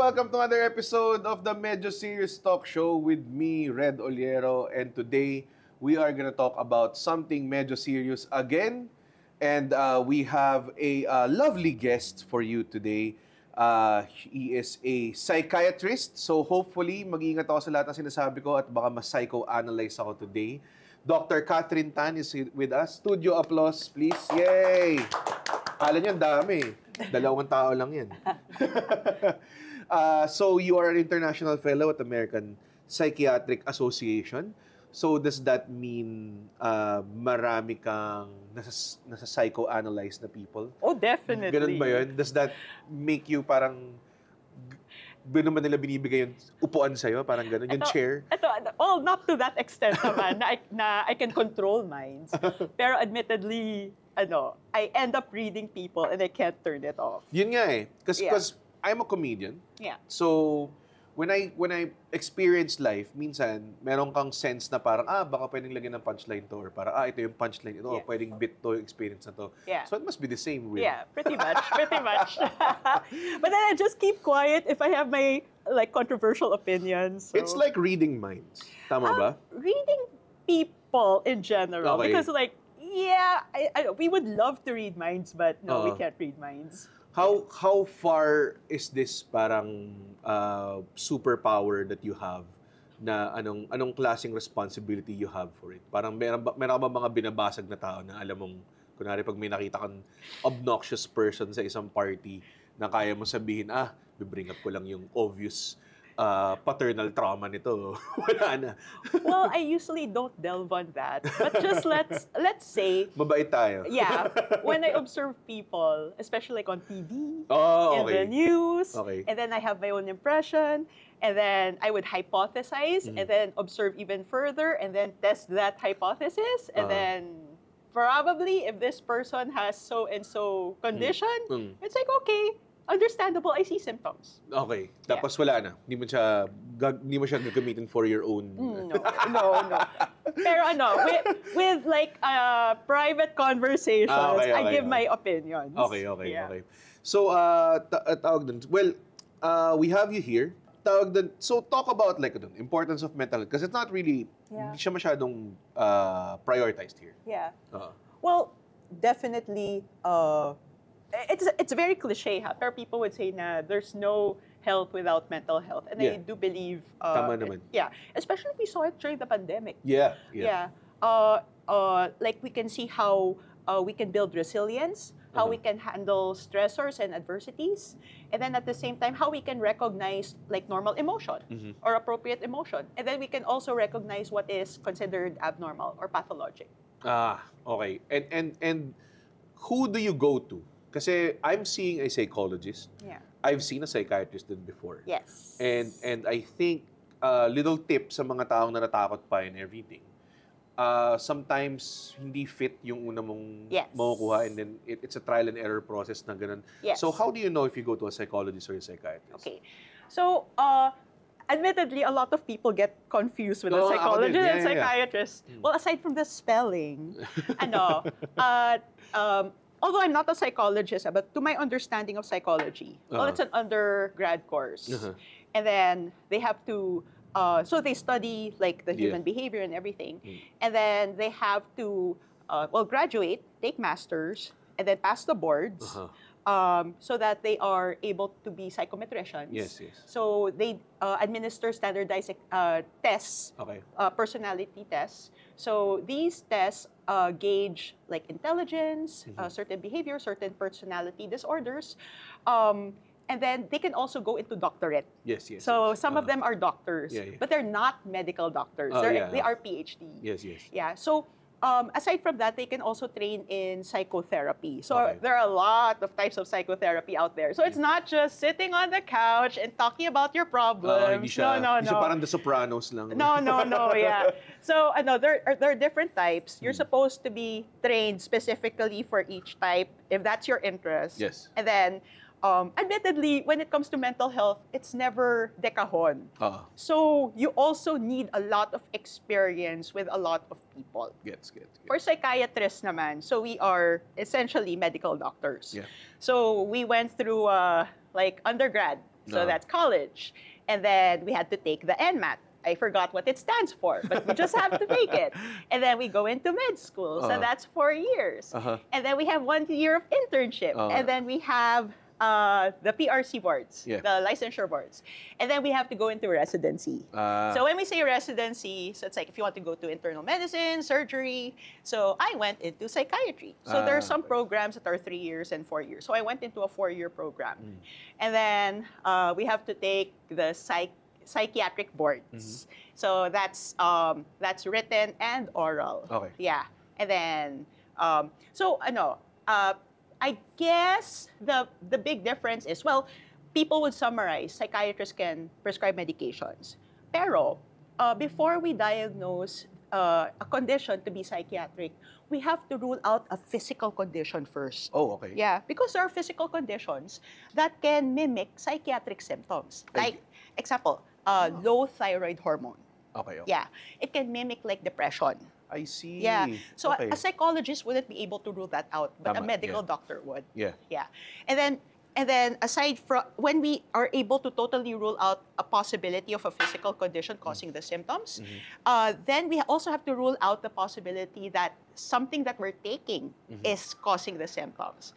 welcome to another episode of the Medyo Serious Talk Show with me, Red Oliero. And today, we are gonna talk about something medyo serious again. And we have a lovely guest for you today. He is a psychiatrist. So hopefully, mag-iingat ako sa lahat ng sinasabi ko at baka mas-psychoanalyze ako today. Dr. Catherine Tan is with us. Studio applause, please. Yay! Kala niyo, ang dami. 2 tao lang yan. So you are an international fellow at American Psychiatric Association. So does that mean marami kang nasa psychoanalyze na people? Oh, definitely. Ganun ba yun? Does that make you parang ba nila binibigay yung upuan sa'yo? Parang ganun, yung chair? Well, not to that extent naman, na I can control minds. Pero admittedly, I end up reading people and I can't turn it off. Yun nga eh. Because I'm a comedian. Yeah. So, when I experience life, minsan, meron kang sense na parang, baka pwedeng lagyan ng punchline to, or parang, ito yung punchline ito, pwedeng bit to, yung experience na to. Yeah. So, it must be the same with... Yeah, pretty much. But then I just keep quiet if I have my, controversial opinions. So. It's like reading minds. Tama ba? Reading people in general. Okay. Because, we would love to read minds, but no, we can't read minds. How far is this parang superpower that you have na anong klaseng responsibility you have for it? Parang meron ka ba mga binabasag na tao na alam mong kunwari pag may nakita kang obnoxious person sa isang party na kaya mo sabihin, bibring up ko lang yung obvious paternal trauma nito. Wala na. Well, I usually don't delve on that. But just let's say... Mabait tayo. Yeah. When I observe people, especially on TV, in the news, and then I have my own impression, and then I would hypothesize, and then observe even further, and then test that hypothesis, and then probably if this person has so-and-so condition, it's like, okay, understandable, I see symptoms. Okay. Tapos wala na. Hindi mo siya gagamitin for your own... No. Pero with private conversations, I give my opinions. Okay. So, tawag dun. Well, we have you here. Tawag dun. So, talk about importance of mental health. Because it's not really, hindi siya masyadong prioritized here. Yeah. Well, definitely, it's very cliche, pero people would say na there's no health without mental health. And I do believe... Tama naman. Yeah. Especially we saw it during the pandemic. Yeah. We can see how we can build resilience, how we can handle stressors and adversities, and then at the same time, how we can recognize normal emotion or appropriate emotion. And then we can also recognize what is considered abnormal or pathologic. Okay. And who do you go to? Kasi I'm seeing a psychologist. Yeah. I've seen a psychiatrist din before. Yes. And I think little tip sa mga taong natatakot pa and everything. Sometimes hindi fit yung una mong makukuha, and then it's a trial and error process na ganun. Yes. So how do you know if you go to a psychologist or a psychiatrist? Okay. So admittedly, a lot of people get confused with a psychologist and psychiatrist. Well, aside from the spelling, although I'm not a psychologist, but to my understanding of psychology, well, it's an undergrad course. And then they have to, so they study the human behavior and everything. And then they have to, graduate, take masters, and then pass the boards. So that they are able to be psychometricians. Yes. So they administer standardized tests, personality tests. So these tests gauge intelligence, certain behavior, certain personality disorders. And then they can also go into doctorate. Yes. So some of them are doctors, but they're not medical doctors. They are PhD. Yes. Yeah. So aside from that, they can also train in psychotherapy. So there are a lot of types of psychotherapy out there. So it's not just sitting on the couch and talking about your problems. No. Hindi siya parang The Sopranos lang. No, yeah. So there are different types. You're supposed to be trained specifically for each type if that's your interest. Yes. And then admittedly, when it comes to mental health, it's never dekahon. So you also need a lot of experience with a lot of people. Gets. For psychiatrists naman, so we are essentially medical doctors. Yeah. So we went through like undergrad, So that's college. And then we had to take the NMAT. I forgot what it stands for, but we just have to take it. And then we go into med school. So that's 4 years. And then we have 1 year of internship. And then we have the PRC boards, the licensure boards. And then we have to go into residency. So when we say residency, so it's like if you want to go to internal medicine, surgery. So I went into psychiatry. So there are some programs that are 3 years and 4 years. So I went into a 4-year program. And then we have to take the psychiatric boards. So that's written and oral. Yeah. And then, I guess the big difference is, well, people would summarize, psychiatrists can prescribe medications. Pero before we diagnose a condition to be psychiatric, we have to rule out a physical condition first. Oh, okay. Yeah, because there are physical conditions that can mimic psychiatric symptoms. Like, example, low thyroid hormone. Okay. Yeah, it can mimic like depression. I see. Yeah. So a psychologist wouldn't be able to rule that out, but a medical doctor would. Yeah. Yeah. And then aside from when we are able to totally rule out a possibility of a physical condition causing the symptoms, then we also have to rule out the possibility that something that we're taking is causing the symptoms.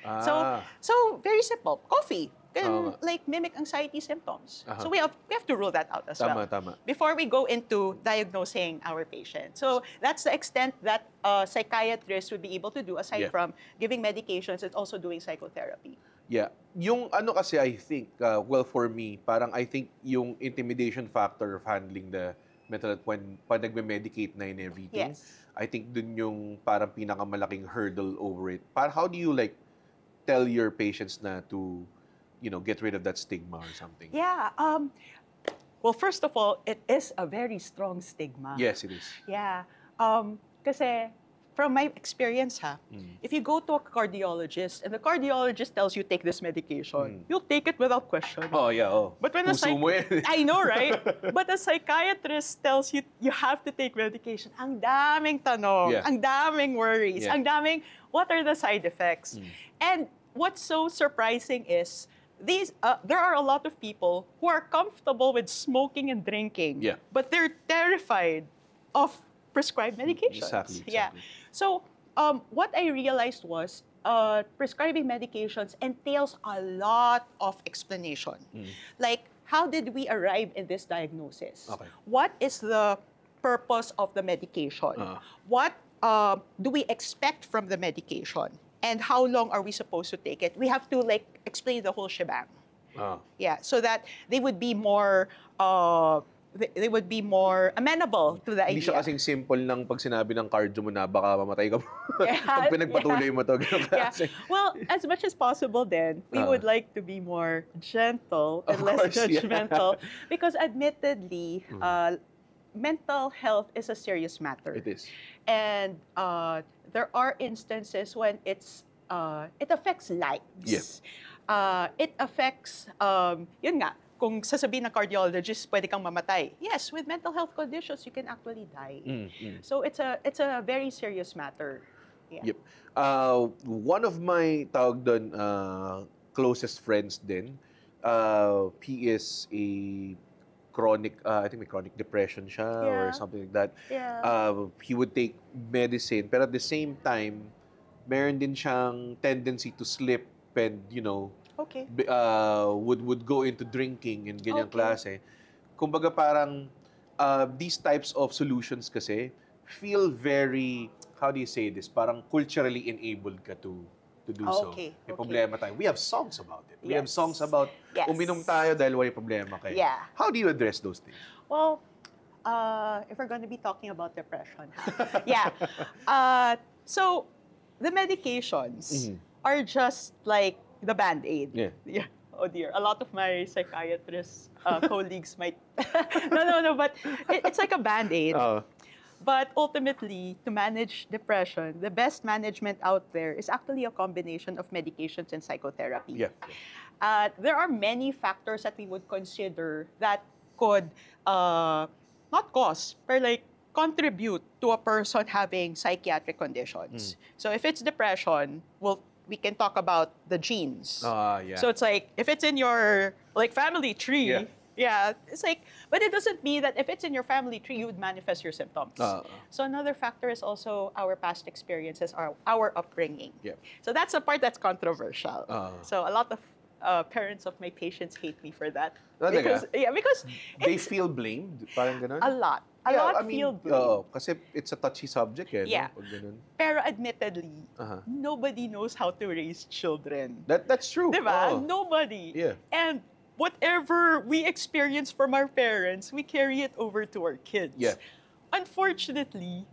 So very simple. Coffee can like mimic anxiety symptoms. So we have to rule that out as well before we go into diagnosing our patient. So that's the extent that psychiatrists would be able to do aside from giving medications and also doing psychotherapy. Yeah. Yung ano kasi, I think, well, for me, parang I think yung intimidation factor of handling the mental health when nagme-medicate na and everything, I think dun yung parang pinakamalaking hurdle over it. How do you like tell your patients na to, get rid of that stigma or something? Yeah. Well, first of all, it is a very strong stigma. Yes, it is. Yeah. Kasi from my experience, if you go to a cardiologist and the cardiologist tells you take this medication, you'll take it without question. Oh, yeah. Oh. But when I know, right? But a psychiatrist tells you you have to take medication. Ang daming tanong, ang daming worries, ang daming what are the side effects? And what's so surprising is there are a lot of people who are comfortable with smoking and drinking, but they're terrified of prescribed medications. Exactly. Yeah. So what I realized was prescribing medications entails a lot of explanation. Like, how did we arrive in this diagnosis? What is the purpose of the medication? What do we expect from the medication? And how long are we supposed to take it? We have to like explain the whole shebang. Yeah, so that they would be more amenable to the idea. Hindi siya kasing simple lang pag sinabi ng cardio mo na baka mamatay ka pag pinagpatuloy mo to. Well, as much as possible then, we would like to be more gentle and less judgmental. Because admittedly, mental health is a serious matter. It is. And there are instances when it affects lives. It affects, yun nga, kung sasabihin ng cardiologist, pwede kang mamatay. Yes, with mental health conditions, you can actually die. So it's a very serious matter. Yeah. Yep. One of my closest friends din, he is a chronic, I think may chronic depression siya or something like that. He would take medicine, pero at the same time, meron din siyang tendency to slip and, would go into drinking and ganyang klase. Kumbaga parang these types of solutions kasi feel very, how do you say this, parang culturally enabled ka to do so. May problema tayo. We have songs about it. We have songs about uminom tayo dahil may problema kayo. How do you address those things? Well, if we're going to be talking about depression, so the medications are just like the Band-Aid. Oh dear, a lot of my psychiatrist colleagues might... No, but it's like a Band-Aid. But ultimately, to manage depression, the best management out there is actually a combination of medications and psychotherapy. There are many factors that we would consider that could not cause, but like contribute to a person having psychiatric conditions. So if it's depression, we can talk about the genes. So it's like, if it's in your like family tree. Yeah. Yeah, it's like, but it doesn't mean that if it's in your family tree, you would manifest your symptoms. So another factor is also our past experiences, our upbringing. Yeah. So that's a part that's controversial. So a lot of parents of my patients hate me for that. Because they feel blamed, parang ganun. A lot. A lot feel blamed. Kasi it's a touchy subject, eh. Yeah. No? Pag ganun. Pero admittedly, nobody knows how to raise children. That's true. Diba? Nobody. Yeah. And whatever we experience from our parents, we carry it over to our kids. Yeah. Unfortunately,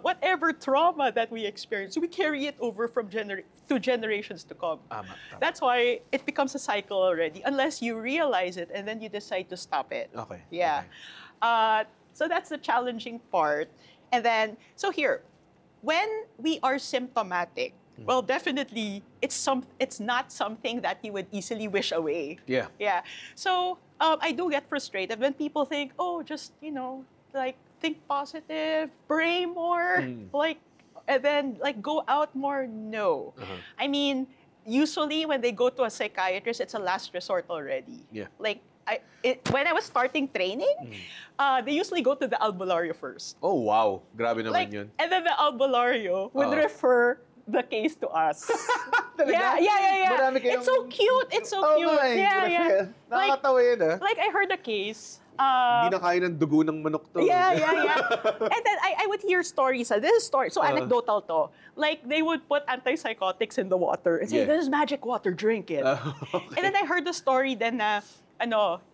whatever trauma that we experience, we carry it over from to generations to come. Tama. That's why it becomes a cycle already, unless you realize it and then you decide to stop it. Okay. Yeah. Okay. So that's the challenging part. And then, so here, when we are symptomatic, well, definitely, it's not something that you would easily wish away. Yeah. Yeah. So I do get frustrated when people think, oh, just, like, think positive, pray more, like, and then, like, go out more. No. I mean, usually when they go to a psychiatrist, it's a last resort already. Yeah. Like, when I was starting training, they usually go to the albularyo first. Oh, wow. Grabe naman Like, yun. and then the albularyo would refer the case to us. Yeah. Marami kayong... It's so cute. It's so cute. My, Yeah. Nakakatawa yun, ah. Like, I heard a case. Hindi na kaya ng dugo ng manok to. Yeah. And then I would hear stories. This is story. So anecdotal to. Like, they would put antipsychotics in the water and say, this is magic water, drink it. Okay. And then I heard the story then na,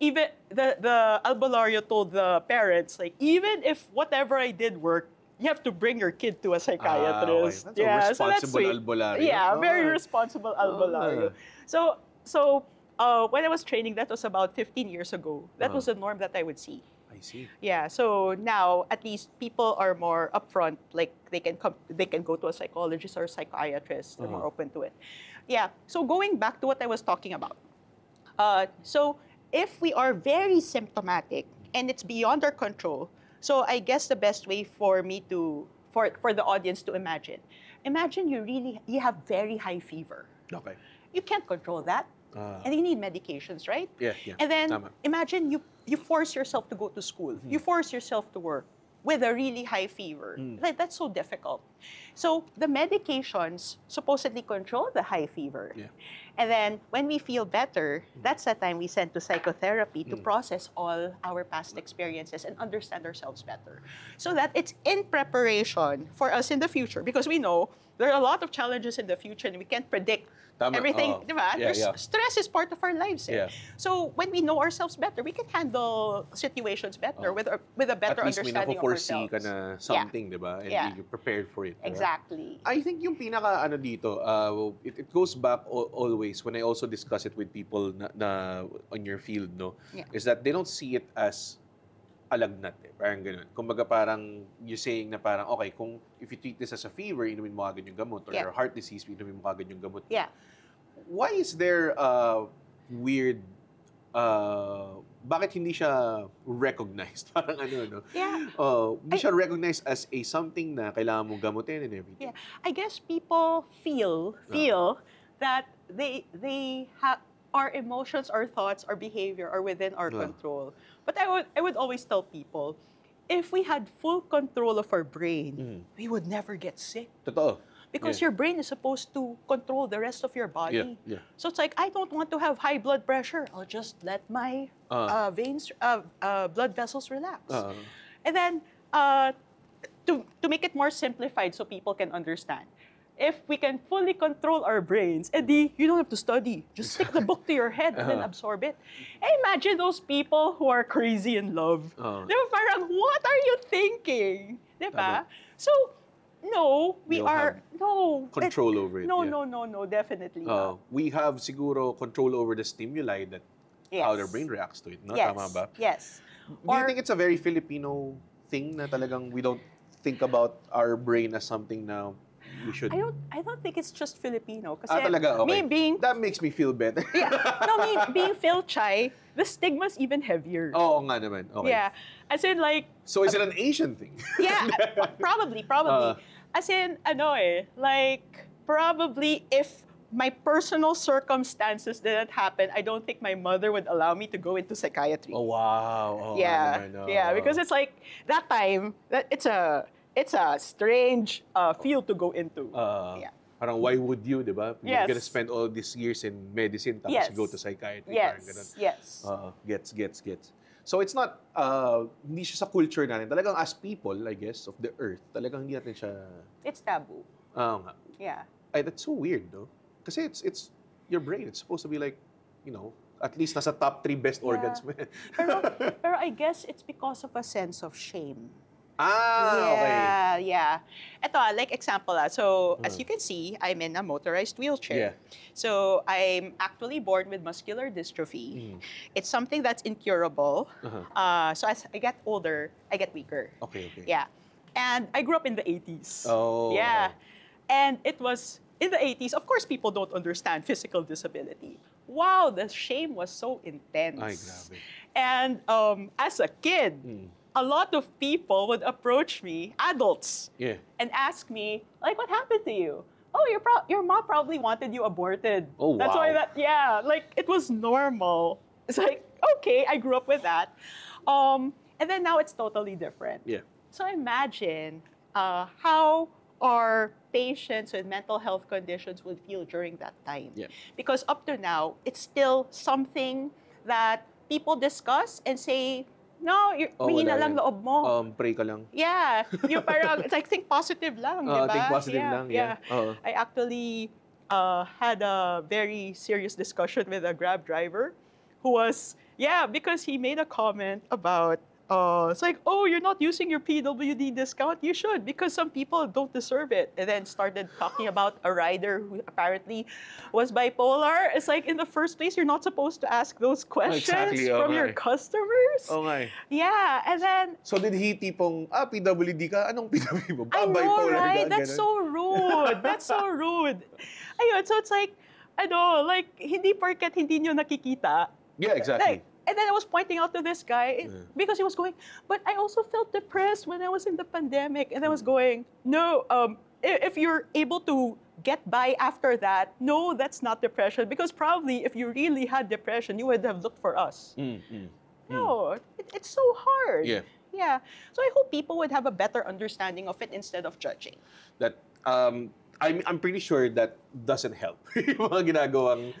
even the albularyo told the parents, like, even if whatever I did worked, you have to bring your kid to a psychiatrist. Okay. That's a responsible albularyo. Yeah, very responsible albularyo. So when I was training, that was about 15 years ago. That was the norm that I would see. I see. Yeah, so now at least people are more upfront. Like they can go to a psychologist or a psychiatrist. They're more open to it. Yeah. So going back to what I was talking about. So if we are very symptomatic and it's beyond our control, so I guess the best way for me for the audience to imagine you have very high fever. Okay. You can't control that. And you need medications, right? Yeah. And then imagine you force yourself to go to school. You force yourself to work with a really high fever. Like, that's so difficult. So the medications supposedly control the high fever. Yeah. And then when we feel better, that's the time we send to psychotherapy to process all our past experiences and understand ourselves better. So that it's in preparation for us in the future. Because we know there are a lot of challenges in the future and we can't predict everything. Stress is part of our lives. Yeah. So when we know ourselves better, we can handle situations better with a better understanding of ourselves. At least may na-foresee ka na something, di ba? And you're prepared for it. Exactly. I think yung pinaka dito, it goes back always when I also discuss it with people na on your field, no? Is that they don't see it as alagnat, eh. Parang ganun. Kumbaga parang you're saying na parang, okay, kung if you treat this as a fever, inumin mo agad yung gamot. Or your heart disease, inumin mo agad yung gamot. Yeah. Why is there weird, bakit hindi siya recognized? Parang no? Yeah. Hindi siya recognized as a something na kailangan mong gamutin and everything. Yeah. I guess people feel that our emotions, our thoughts, our behavior are within our control. But I would always tell people, if we had full control of our brain, we would never get sick. Totoo. Because your brain is supposed to control the rest of your body. Yeah. So it's like, I don't want to have high blood pressure. I'll just let my blood vessels relax. And then, to make it more simplified so people can understand, if we can fully control our brains, Eddie, you don't have to study. Just stick the book to your head and then absorb it. And imagine those people who are crazy in love. Diba, parang, what are you thinking? Diba? So, no, we are, no. Control over it. No, definitely not. We have siguro control over the stimuli that how the brain reacts to it. No? Yes. Tama ba? Yes. Do you think it's a very Filipino thing na talagang we don't think about our brain as something na we should... I don't think it's just Filipino. Kasi talaga? Okay. That makes me feel better. Me being Phil-Chai, the stigma's even heavier. Oo nga naman. Okay. Yeah. As in like... So is it an Asian thing? Yeah, probably. As in, like, probably if my personal circumstances didn't happen, I don't think my mother would allow me to go into psychiatry. Oh, wow. Oh, Yeah, yeah, because it's like that time that it's a strange field to go into. Yeah. Parang why would you, di ba? You're Yes. gonna spend all these years in medicine tapos Yes. you go to psychiatry. Parang ganun. Yes. Gets. So it's not, hindi siya sa culture natin. Talagang as people, I guess, of the earth, talagang hindi natin siya... It's taboo. Oo nga. Yeah. Ay, that's so weird, no? Kasi it's your brain. It's supposed to be like, you know, at least nasa top 3 best organs mo. Pero I guess it's because of a sense of shame. Okay. Yeah. Ito, like example. So, as you can see, I'm in a motorized wheelchair. Yeah. So, I'm actually born with muscular dystrophy. It's something that's incurable. So, as I get older, I get weaker. Okay. Yeah. And I grew up in the 80s. Oh. Yeah. And it was in the 80s, of course, people don't understand physical disability. Wow, the shame was so intense. Ay, grabe. And as a kid, a lot of people would approach me, adults, and ask me, like, what happened to you? Oh, your mom probably wanted you aborted. Oh, wow. That's why like, it was normal. It's like, okay, I grew up with that. And then now it's totally different. Yeah. So imagine how our patients with mental health conditions would feel during that time. Yeah. Because up to now, it's still something that people discuss and say, no, mahina lang loob mo. Pray ka lang. Yeah. Yung parang, it's like, think positive lang, di ba? Think positive lang, yeah. I actually had a very serious discussion with a Grab driver who was, because he made a comment about, it's like, oh, you're not using your PWD discount? You should, because some people don't deserve it. And then started talking about a rider who apparently was bipolar. It's like, in the first place, you're not supposed to ask those questions from your customers. Okay. Yeah, and then... So did he tipong, PWD ka? Anong PWD mo? I know, Bipolar right? ka? That's so rude. That's so rude. Ayun, so it's like, like, hindi porket hindi nyo nakikita. Yeah, exactly. Like, and then I was pointing out to this guy because he was going, but I also felt depressed when I was in the pandemic. And I was going, no, if you're able to get by after that, no, that's not depression. Because probably if you really had depression, you would have looked for us. No, it's so hard. Yeah. So I hope people would have a better understanding of it instead of judging. That, I'm pretty sure that doesn't help. Yung mga ginagawang,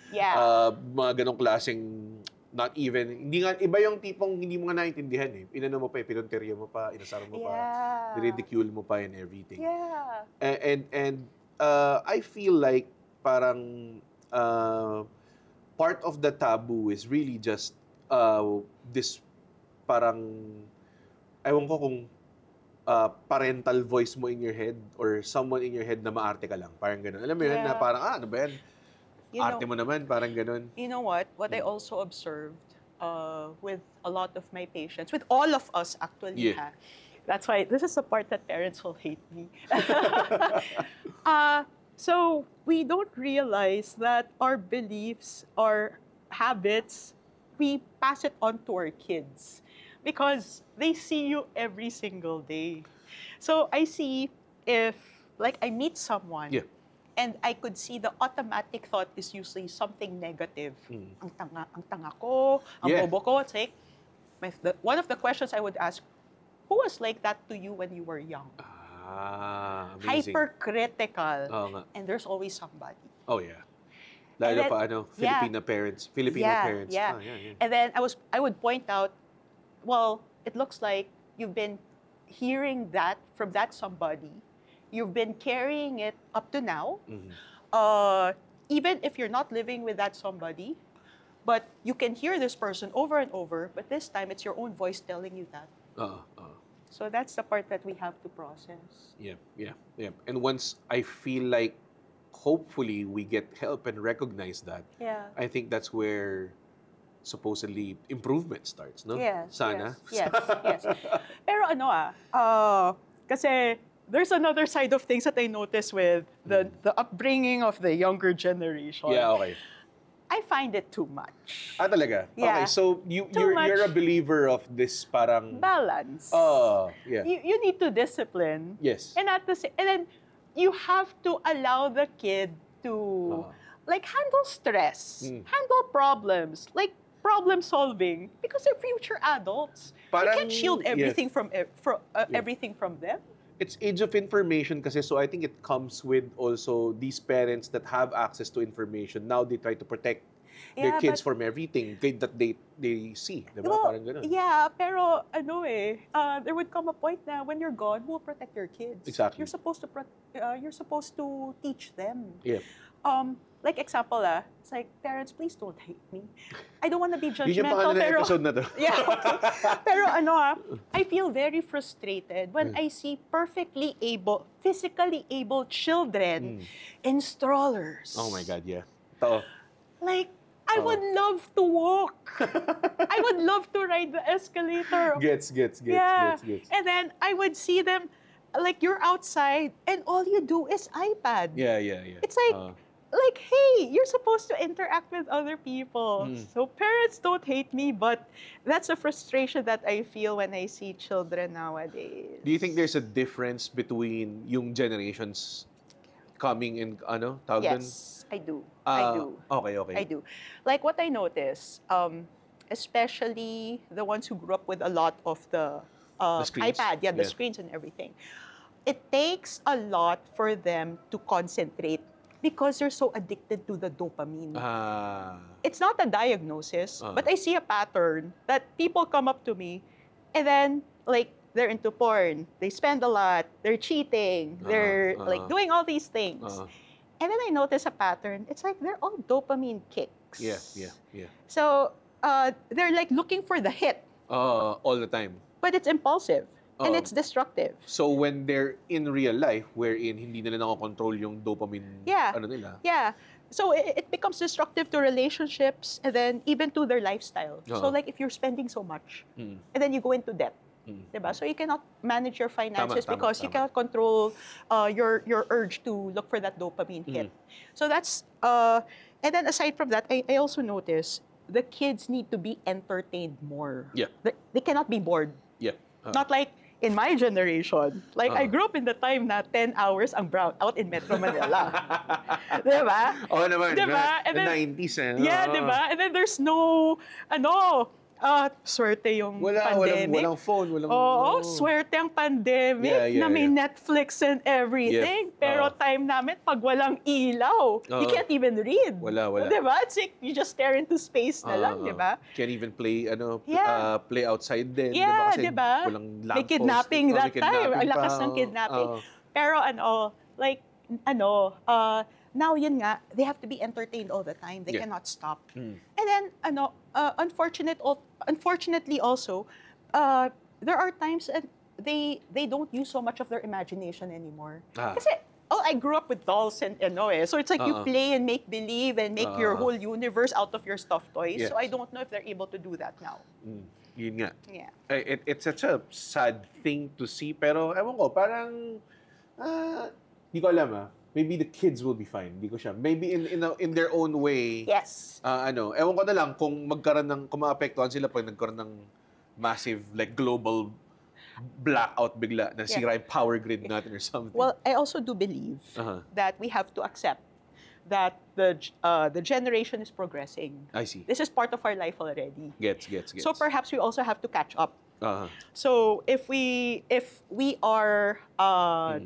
mga ganong klaseng, not even, hindi nga, iba yung tipong hindi mo nga naintindihan eh. Inano mo pa, pinunteriya mo pa, inasar mo pa, ridicule mo pa and everything. Yeah. And I feel like parang part of the taboo is really just this parang, ewan ko kung parental voice mo in your head or someone in your head na maarte ka lang. Parang ganun. Alam mo yun na parang, ano ba yan? Arte mo naman, parang ganun. You know what? What I also observed with a lot of my patients, with all of us actually, that's why this is the part that parents will hate me. So we don't realize that our beliefs, our habits, we pass it on to our kids because they see you every single day. So I see if, like, I meet someone, and I could see the automatic thought is usually something negative. Ang tanga ko, ang bobo ko. It's like, one of the questions I would ask, who was like that to you when you were young? Amazing. Hypercritical. And there's always somebody. Oh, yeah. Lalo pa, Filipino parents. Yeah. And then I would point out, well, it looks like you've been hearing that from that somebody. You've been carrying it up to now, even if you're not living with that somebody, but you can hear this person over and over, but this time it's your own voice telling you that. So that's the part that we have to process. Yeah. And once I feel like, hopefully, we get help and recognize that, I think that's where supposedly improvement starts, no? Sana. Yes. Pero kasi there's another side of things that I notice with the upbringing of the younger generation. Yeah, okay. I find it too much. Talaga? Yeah. Okay, so you're a believer of this parang... balance. Yeah. You need to discipline. Yes. And then you have to allow the kid to like handle stress, handle problems, like problem solving, because they're future adults. You can't shield everything from everything from them. It's age of information kasi, so I think it comes with also these parents that have access to information. Now they try to protect their kids from everything that they see. Diba? Well, parang ganun. Yeah, pero there would come a point na when you're gone, who will protect your kids? Exactly. You're supposed to teach them. Yeah. Like example, it's like, parents, please don't hate me. I don't want to be judgmental. Yun yung pangalan ng episode na to. Yeah, okay. Pero I feel very frustrated when I see physically able children in strollers. Oh my God, yeah. Totoo. Like, I would love to walk. I would love to ride the escalator. Gets. And then I would see them, like, you're outside and all you do is iPad. Yeah. It's like, hey, you're supposed to interact with other people. So parents don't hate me, but that's a frustration that I feel when I see children nowadays. Do you think there's a difference between yung generations coming in, tawag dun? Yes, I do. Okay. I do. Like what I notice, especially the ones who grew up with a lot of the iPad, the screens and everything. It takes a lot for them to concentrate because they're so addicted to the dopamine. It's not a diagnosis, but I see a pattern that people come up to me and then, like, they're into porn, they spend a lot, they're cheating, they're like doing all these things. And then I notice a pattern. It's like they're all dopamine kicks. Yeah. So they're like looking for the hit. All the time. But it's impulsive. And it's destructive. So when they're in real life, wherein hindi nila nakokontrol yung dopamine, nila. Yeah. So it becomes destructive to relationships and then even to their lifestyle. So like if you're spending so much and then you go into debt, diba? So you cannot manage your finances because you cannot control your urge to look for that dopamine hit. So that's, and then aside from that, I also notice the kids need to be entertained more. Yeah. They cannot be bored. Yeah. Not like in my generation. Like, I grew up in the time na 10 hours ang brownout in Metro Manila. Diba? Oo naman. Diba? The 90s Yeah, diba? And then there's no, swerte yung pandemic. Walang phone. Swerte ang pandemic na may Netflix and everything. Pero time namin, pag walang ilaw, you can't even read. Wala. Diba? It's like, you just stare into space na lang, diba? Can't even play, play outside din. Yeah, diba? Kasi diba? walang lamppost. May kidnapping that time. Ang lakas ng kidnapping. Pero now yun nga, they have to be entertained all the time. They cannot stop. And then, unfortunately also, there are times that they don't use so much of their imagination anymore. Kasi, I grew up with dolls and so it's like you play and make believe and make your whole universe out of your stuffed toys. Yes. So I don't know if they're able to do that now. Yun nga. Yeah. It's such a sad thing to see, pero ewan ko, parang, di ko alam maybe the kids will be fine. Di ko siya. Maybe in their own way. Yes. Ewan ko na lang kung kung maapektuhan sila pag nagkaroon ng massive, like, global blackout bigla na sira yung power grid natin or something. Well, I also do believe that we have to accept that the generation is progressing. I see. This is part of our life already. Gets. So perhaps we also have to catch up. So if we are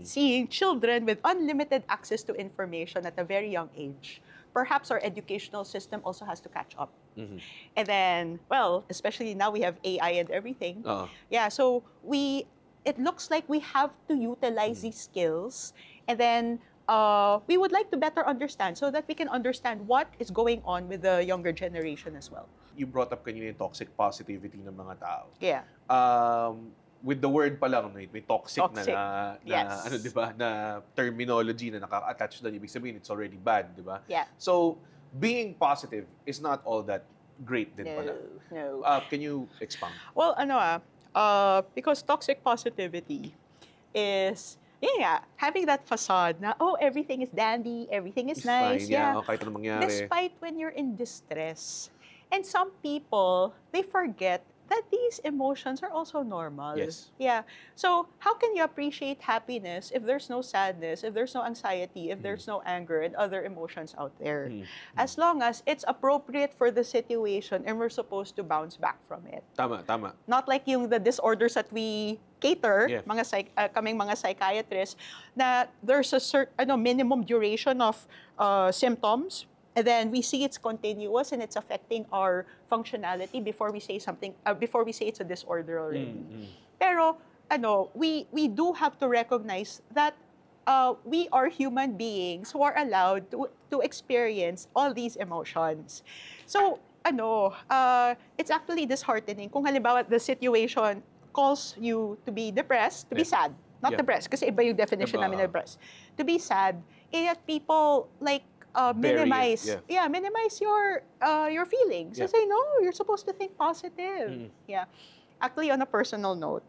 seeing children with unlimited access to information at a very young age, perhaps our educational system also has to catch up. And then, well, especially now we have AI and everything. So it looks like we have to utilize these skills, and then we would like to better understand so that we can understand what is going on with the younger generation as well. You brought up kanina yung toxic positivity ng mga tao. Yeah. With the word pa lang, may toxic. na yes. Di ba, na terminology na naka-attach doon, ibig sabihin it's already bad, di ba? Yeah. So, being positive is not all that great din pala. No. Can you expound? Well, because toxic positivity is having that facade na, everything is dandy, everything is nice. Fine, kahit anong mangyari. Despite when you're in distress. And some people, they forget that these emotions are also normal. Yes. Yeah. So how can you appreciate happiness if there's no sadness, if there's no anxiety, if there's no anger and other emotions out there? As long as it's appropriate for the situation and we're supposed to bounce back from it. Tama, tama. Not like the disorders that we cater, kaming mga psychiatrists, na there's a certain minimum duration of symptoms. And then we see it's continuous and it's affecting our functionality before we say something, before we say it's a disorder already. Pero, we do have to recognize that we are human beings who are allowed to experience all these emotions. So, it's actually disheartening kung halimbawa the situation calls you to be depressed, to be sad. Not depressed, kasi iba yung definition namin of depressed. To be sad, yet people minimize minimize your feelings. So say, no, you're supposed to think positive. Yeah. Actually, on a personal note,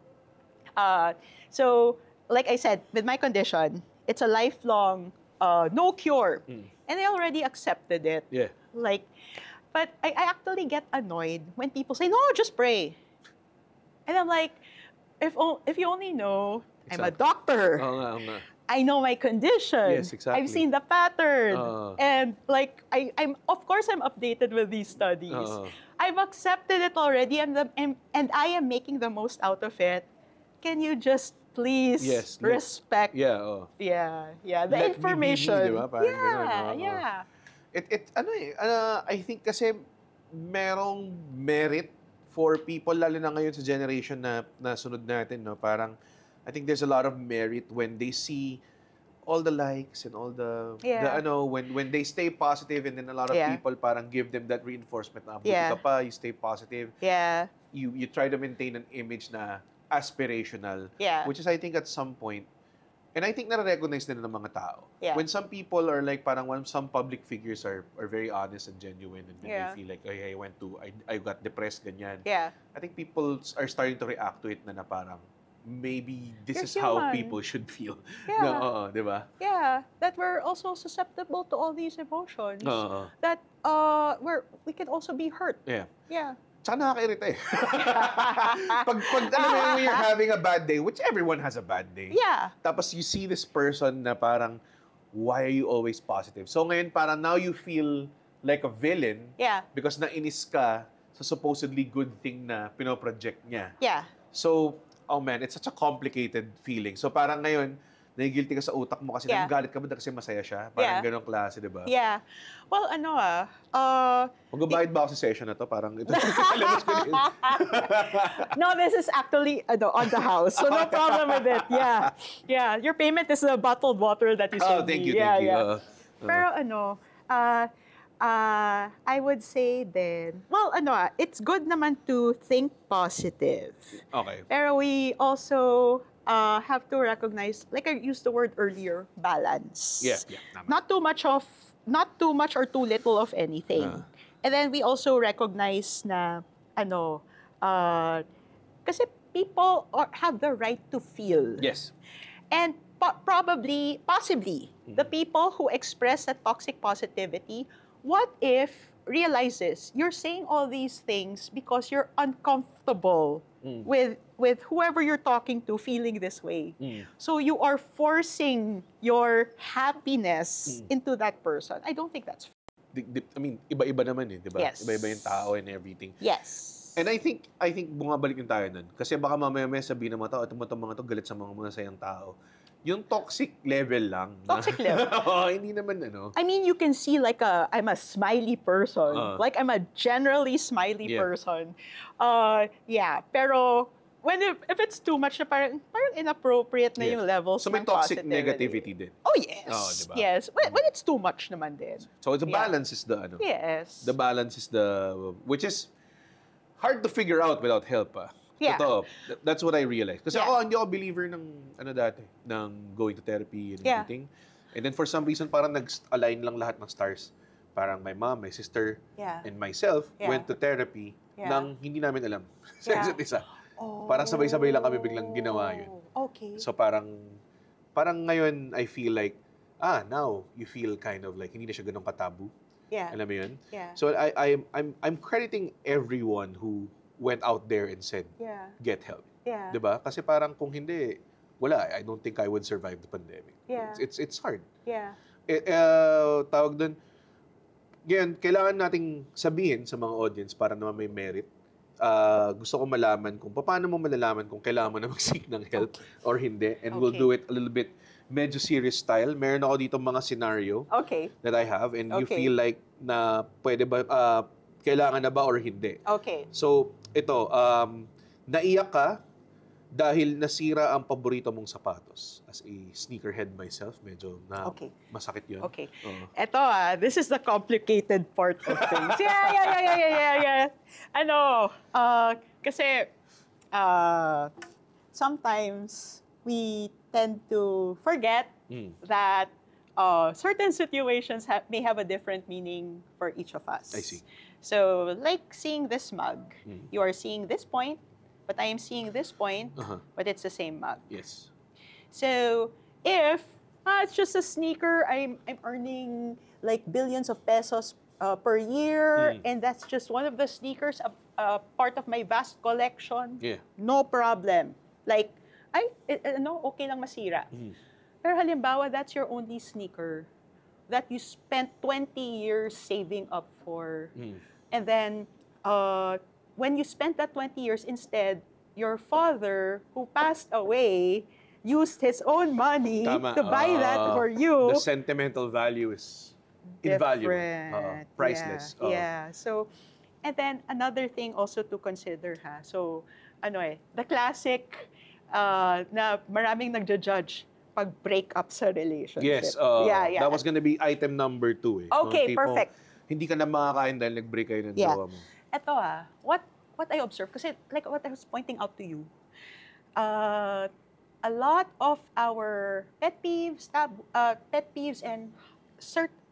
so like I said, with my condition, it's a lifelong no cure. And I already accepted it. Yeah. But I actually get annoyed when people say, no, just pray. And I'm like, if you only know, I'm a doctor. Oo nga. I know my condition. Yes, exactly. I've seen the pattern. And I'm of course I'm updated with these studies. I've accepted it already and I am making the most out of it. Can you just please respect the information? Me be, diba? I think kasi merong merit for people, lalo na ngayon sa generation na sunod natin, no? Parang, I think there's a lot of merit when they see all the likes and all the when they stay positive, and then a lot of people parang give them that reinforcement na buti ka pa, you stay positive. Yeah. You try to maintain an image na aspirational, which is I think at some point, and I think na-recognize nila ng mga tao. When some people are like, parang when some public figures are very honest and genuine, and they feel like, I got depressed, ganyan. Yeah. I think people are starting to react to it na parang, maybe this is human. how people should feel. Yeah. No, di ba? Yeah, that we're also susceptible to all these emotions. That we can also be hurt. Yeah. Yeah. Tsaka nakakairita eh. pag alam mo when you're having a bad day, which everyone has a bad day. Yeah. Tapos you see this person na parang, why are you always positive? So ngayon parang now you feel like a villain. Yeah. Because nainis ka sa supposedly good thing na pinoproject niya. Yeah. So, oh man, it's such a complicated feeling. So parang ngayon, nagigilty ka sa utak mo kasi nagalit ka ba kasi masaya siya? Parang ganong klase, di ba? Yeah. Well, magbabayad ba ako sa session na to? Parang ito. No, this is actually on the house. So no problem with it. Yeah. Yeah. Your payment is the bottled water that you sent me. Thank you. Thank you. Pero I would say then, well, it's good naman to think positive. Okay. Pero we also have to recognize, like I used the word earlier, balance. Yeah. Not too much or too little of anything. And then we also recognize na, kasi people have the right to feel. Yes. And possibly, the people who express that toxic positivity, what if realizes you're saying all these things because you're uncomfortable with whoever you're talking to feeling this way. So you are forcing your happiness into that person. I don't think that's fair. I mean, iba-iba naman eh, di ba? Yes. Iba-iba yung tao and everything. Yes. And I think bumabalik yung tayo nun. Kasi baka mamaya sabihin ng mga tao, itong mga to galit sa mga sayang tao. Yung toxic level lang. Toxic level? Hindi naman I mean, you can see I'm a smiley person. Like I'm a generally smiley person. Yeah. Pero if it's too much, parang inappropriate na yung levels so may ng toxic positivity. negativity din. Oh, yes. Diba? Yes. When it's too much naman din. So the balance is Yes. The balance is which is hard to figure out without help. Yeah. Totoo. That's what I realized. Kasi hindi ako believer ng going to therapy and everything. And then for some reason, parang nag-align lang lahat ng stars. Parang my mom, my sister, and myself went to therapy nang hindi namin alam sa isa't isa. Parang sabay-sabay lang kami biglang ginawa yun. Okay. So parang ngayon, I feel like, now you feel kind of like hindi na siya ganun katabu. Yeah. Alam mo yun? Yeah. So I'm crediting everyone who went out there and said, get help. Diba? Kasi parang kung hindi, wala. I don't think I would survive the pandemic. It's hard. Tawag doon, ngayon, kailangan nating sabihin sa mga audience para naman may merit. Gusto ko malaman kung paano mo malalaman kung kailangan mo na mag-seek ng help or hindi. And we'll do it a little bit medyo serious style. Meron ako dito mga scenario that I have and you feel like na pwede ba, kailangan na ba or hindi. So, ito, naiyak ka dahil nasira ang paborito mong sapatos. As a sneakerhead myself, medyo masakit yun. Ito this is the complicated part of things. Kasi sometimes we tend to forget that certain situations may have a different meaning for each of us. I see. So, like seeing this mug, you are seeing this point, but I am seeing this point, but it's the same mug. Yes. So, if it's just a sneaker, I'm earning like billions of pesos per year, and that's just one of the sneakers, part of my vast collection, no problem. Like, okay lang masira. Pero halimbawa, that's your only sneaker that you spent 20 years saving up for. And then, when you spent that 20 years, instead, your father, who passed away, used his own money to buy that for you. The sentimental value is invaluable, priceless. So, and then another thing also to consider, So, the classic na maraming nagja-judge pag break up sa relationship. Yes, that was gonna be item number 2. Okay, perfect. Hindi ka na makakain dahil nag-break kayo ng jowa mo. Ito what I observed, kasi like what I was pointing out to you, a lot of our pet peeves and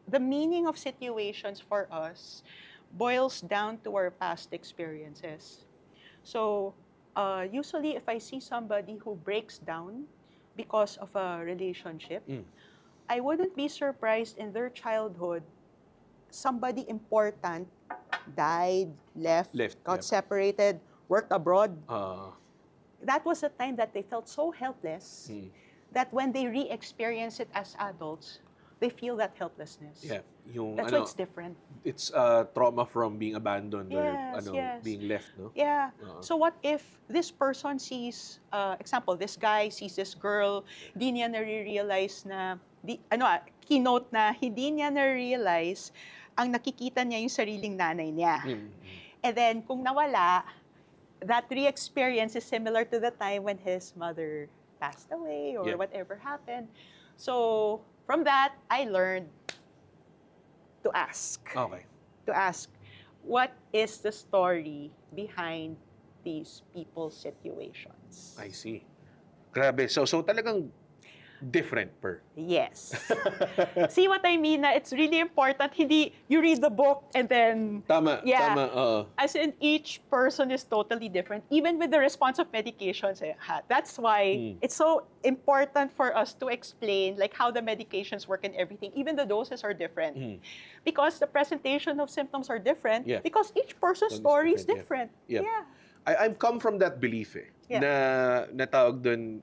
the meaning of situations for us boils down to our past experiences. So, usually if I see somebody who breaks down because of a relationship, I wouldn't be surprised in their childhood, somebody important died, left, got separated, worked abroad. That was a time that they felt so helpless that when they re-experience it as adults, they feel that helplessness. That's why it's different. It's trauma from being abandoned or being left, no? So what if this person sees, example, this guy sees this girl, di niya na-realize na, keynote na, hindi niya na-realize ang nakikita niya yung sariling nanay niya. And then, kung nawala, that re-experience is similar to the time when his mother passed away or whatever happened. So, from that, I learned to ask. To ask, what is the story behind these people's situations? I see. Grabe. So talagang different per. Yes. See what I mean? It's really important. Hindi, you read the book and then... Tama. As in, each person is totally different. Even with the response of medications. That's why it's so important for us to explain like how the medications work and everything. Even the doses are different. Because the presentation of symptoms are different. Because each person's story is different. I've come from that belief na tawag dun,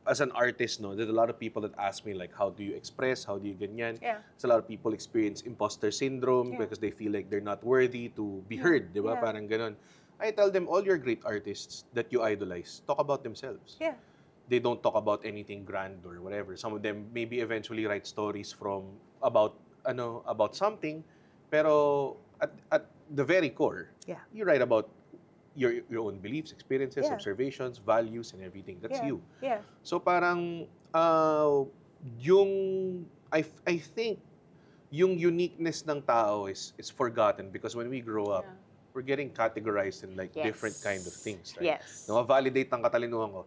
as an artist, no, there's a lot of people that ask me like, how do you express, how do you ganyan? So a lot of people experience imposter syndrome because they feel like they're not worthy to be heard, di ba? Parang ganon. I tell them, all your great artists that you idolize, talk about themselves. They don't talk about anything grand or whatever. Some of them maybe eventually write stories about something, pero at the very core, you write about your own beliefs, experiences, observations, values, and everything. That's you. So parang I think yung uniqueness ng tao is forgotten because when we grow up, we're getting categorized in like different kind of things, right? Validate ang katalinuhan ko.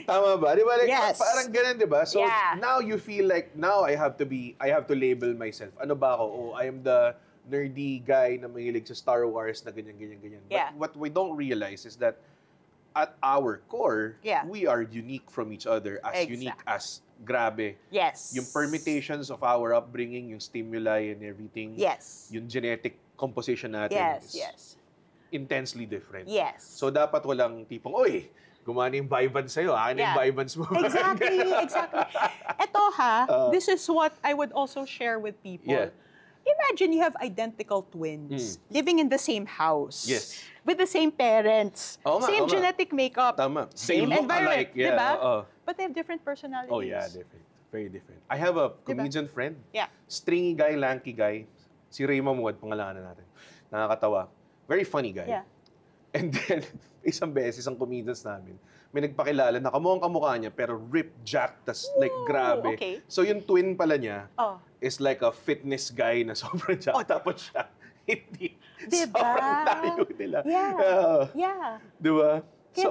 Tama ba? Di ba? Like, parang ganun, di ba? So now you feel like now I have to label myself. Ano ba ako? Oh, I am the nerdy guy na mahilig sa Star Wars na ganyan. But what we don't realize is that at our core, we are unique from each other, as unique as grabe. Yung permutations of our upbringing, yung stimuli and everything, yung genetic composition natin is intensely different. Yes. So dapat walang tipong, oy, gumana yung Vyvanse sa'yo, akin yung Vyvanse mo. Exactly. Ito this is what I would also share with people. Yeah. Imagine you have identical twins living in the same house. Yes. With the same parents. Same genetic makeup. Tama. Same environment. Yeah, diba? But they have different personalities. Oh yeah, different. Very different. I have a comedian friend. Yeah. Stringy guy, lanky guy. Si Ray Mamuad, pangalanan natin. Nakakatawa. Very funny guy. Yeah. And then, isang beses, ang comedians namin, may nagpakilala na kamukha niya, pero ripped, jacked, tas like grabe. Okay. So yung twin pala niya is like a fitness guy na sobrang jacked. Tapos siya, hindi. Diba? Sobrang tayo nila. Yeah. Diba? Kaya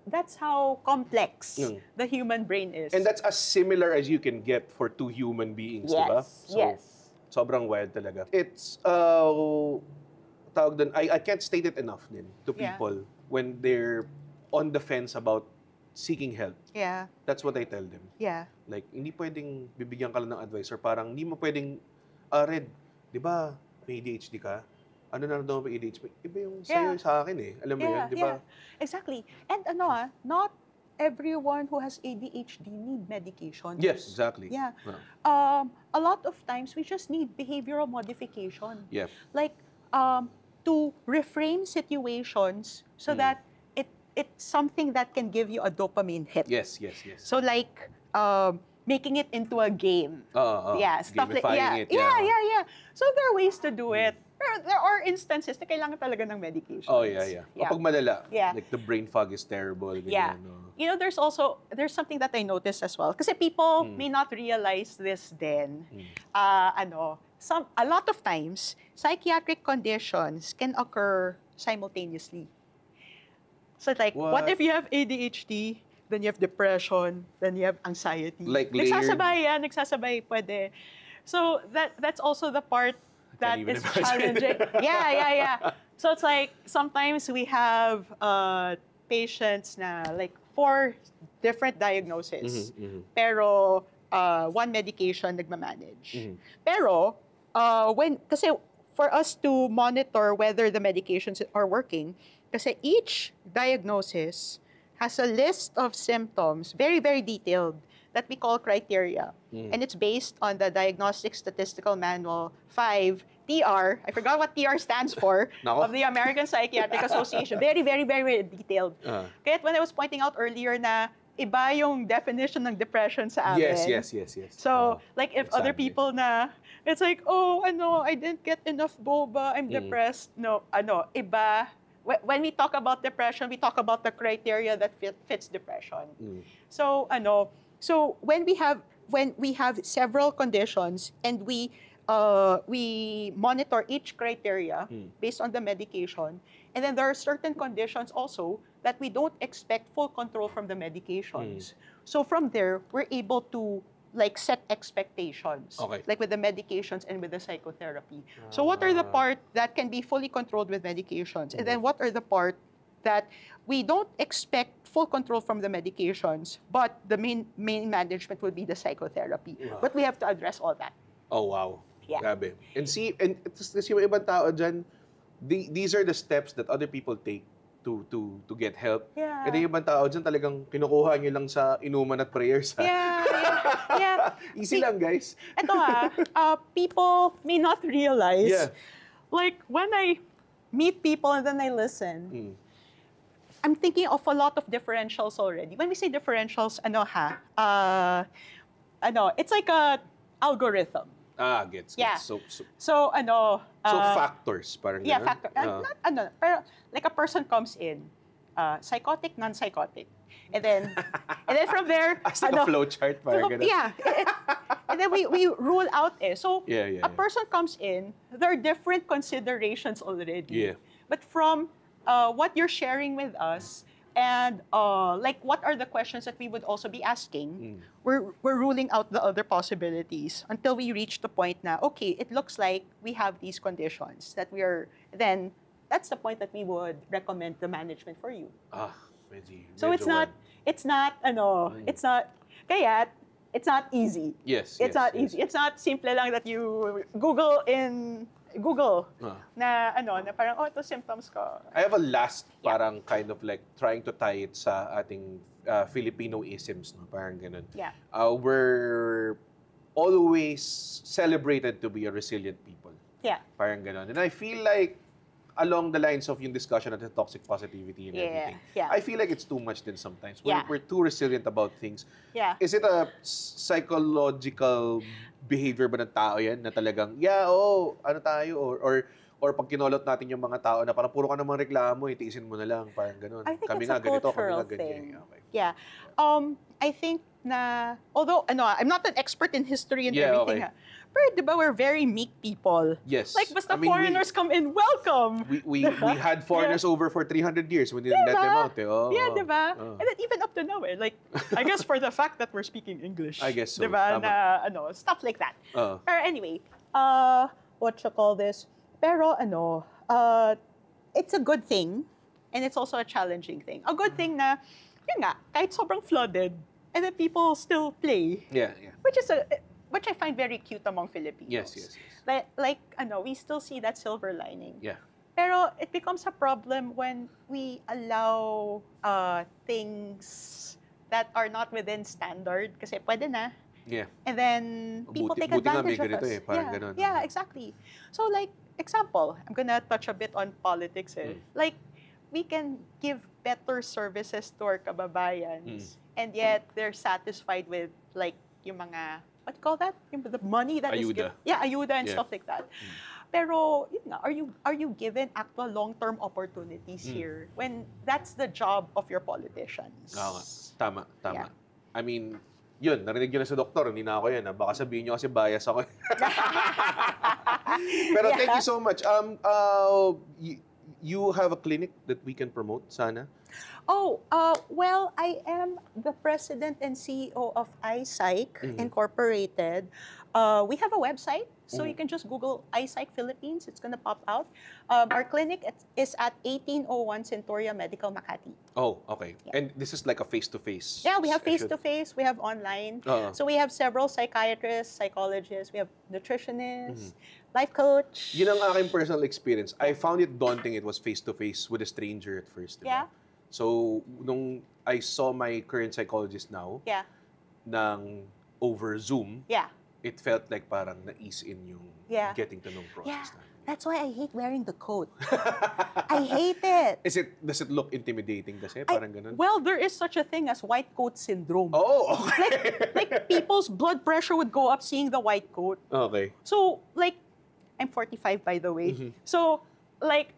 that's how complex the human brain is. And that's as similar as you can get for two human beings, diba? So, sobrang wild talaga. It's, tawag dun, I can't state it enough din to people when they're on the fence about seeking help. Yeah. That's what I tell them. Yeah. Like, hindi pwedeng bibigyan ka lang ng advice or parang hindi mo pwedeng, Red, di ba, may ADHD ka? Ano na daw may ADHD? Iba yung sa'yo sa akin eh. Alam mo yun, di ba? Exactly. And not everyone who has ADHD need medication. Yes, exactly. Yeah. A lot of times, we just need behavioral modification. Yeah. Like, to reframe situations so that it's something that can give you a dopamine hit. Yes. So like making it into a game. Yeah, stuff like yeah. So there are ways to do it. There are instances na kailangan talaga ng medication. Oh yeah. Kapag malala, like the brain fog is terrible. Yeah. You know, there's something that I noticed as well. Kasi people may not realize this then. A lot of times, psychiatric conditions can occur simultaneously. So like, what if you have ADHD, then you have depression, then you have anxiety? Like layered. Nagsasabay, pwede. So that's also the part that is challenging. Yeah. So it's like, sometimes we have patients na like 4 different diagnoses, pero one medication nagmamanage. Pero, kasi for us to monitor whether the medications are working, kasi each diagnosis has a list of symptoms, very, very detailed, that we call criteria. And it's based on the Diagnostic Statistical Manual 5, TR, I forgot what TR stands for, of the American Psychiatric Association. Very, very, very detailed. Kaya when I was pointing out earlier na iba yung definition ng depression sa amin. Yes. So, like if other people na, it's like, I didn't get enough boba, I'm depressed. No, iba. When we talk about depression, we talk about the criteria that fits depression. So, so when we have several conditions and we monitor each criteria based on the medication, and then there are certain conditions also that we don't expect full control from the medications. So from there, we're able to like set expectations, like with the medications and with the psychotherapy. So what are the part that can be fully controlled with medications? And then what are the part that we don't expect full control from the medications, but the main management would be the psychotherapy. But we have to address all that. Oh, wow. Yeah. Grabe. And kasi yung ibang tao dyan, these are the steps that other people take to get help. Yeah. And yung ibang tao dyan talagang kinukuha nyo lang sa inuman at prayers. Yeah. Easy lang, guys. Ito people may not realize, like when I meet people and then I listen, I'm thinking of a lot of differentials already. When we say differentials, it's like a algorithm. Gets. Yeah. So So factors, parang yeah, ganun? factor. Pero like a person comes in, psychotic, non-psychotic. And then from there, as like a flow chart, parang ganun. Yeah. And then we rule out So a person comes in, there are different considerations already. Yeah. But from what you're sharing with us, and like what are the questions that we would also be asking, we're ruling out the other possibilities until we reach the point na, okay, it looks like we have these conditions that then that's the point that we would recommend the management for you. So it's not easy. Yes. It's not easy. It's not simple lang that you Google in Google na parang, ito symptoms ko. I have a last parang kind of like trying to tie it sa ating Filipino isms, no? Parang ganun. Yeah. We're always celebrated to be a resilient people. Yeah. Parang ganun. And I feel like along the lines of yung discussion of the toxic positivity and everything, I feel like it's too much then sometimes. We're too resilient about things. Yeah. Is it a psychological behavior ba ng tao yan na talagang, ano tayo? Or pag kinolot natin yung mga tao na parang puro ka namang reklamo, itiisin mo na lang, parang ganun. I think kami it's nga a ganito, kami cultural nga ganyan. thing. Okay. Yeah. I think na, although, I'm not an expert in history and everything, pero di ba we're very meek people? Yes. Like, basta foreigners come in, welcome! We had foreigners over for 300 years when we didn't let them out. Di ba? And then even up to now, like, I guess for the fact that we're speaking English. I guess so. Di ba? Na, stuff like that. Pero anyway, what you call this? Pero it's a good thing, and it's also a challenging thing. A good thing na, yun nga, kahit sobrang flooded, and then people still play. Yeah. Which I find very cute among Filipinos. Yes. Like, we still see that silver lining. Yeah. Pero it becomes a problem when we allow things that are not within standard. Kasi pwede na. Yeah. And then people take advantage of us. Parang ganun. Yeah, exactly. So like, example, I'm gonna touch a bit on politics. Like, we can give better services to our kababayans, and yet they're satisfied with like yung mga, what do you call that? The money that is given. Yeah, ayuda and stuff like that. Pero, yun nga, are you given actual long-term opportunities here when that's the job of your politicians? Tama. Yeah. I mean, yun, narinig yun na sa doktor, hindi na ako yan. Baka sabihin nyo kasi bias ako. Pero thank you so much. You have a clinic that we can promote, sana? Well, I am the president and CEO of iPsych Incorporated. We have a website, so you can just Google iPsych Philippines. It's going to pop out. Our clinic is at 1801 Centoria Medical Makati. Oh, okay. Yeah. And this is like a face-to-face? Yeah, we have face-to-face. We have online. So we have several psychiatrists, psychologists. We have nutritionists, life coach. Yun ang aking personal experience. I found it daunting. It was face-to-face with a stranger at first. Diba? Yeah. So, nung I saw my current psychologist now, nang over Zoom, it felt like parang na-ease in yung getting to know process. Yeah. That's why I hate wearing the coat. I hate it. Does it look intimidating kasi? Parang ganun? Well, there is such a thing as white coat syndrome. Oh, okay. Like people's blood pressure would go up seeing the white coat. Okay. So, like, I'm 45 by the way. So, like,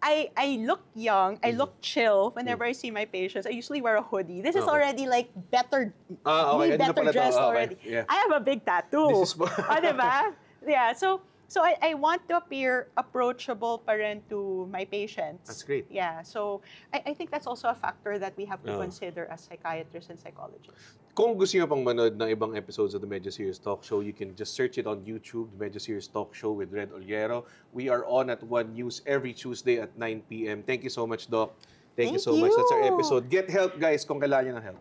I look young, I look chill whenever I see my patients. I usually wear a hoodie. This is already like better dressed already. Yeah. I have a big tattoo. This is diba? Yeah, so I want to appear approachable pa rin to my patients. That's great. Yeah, so I think that's also a factor that we have to consider as psychiatrists and psychologists. Kung gusto nyo pang manood ng ibang episodes of the Medyo Serious Talk Show, you can just search it on YouTube, the Medyo Serious Talk Show with Red Oliero. We are on at 1 News every Tuesday at 9 p.m. Thank you so much, Doc. Thank you so much. That's our episode. Get help, guys, kung kailangan nyo ng help.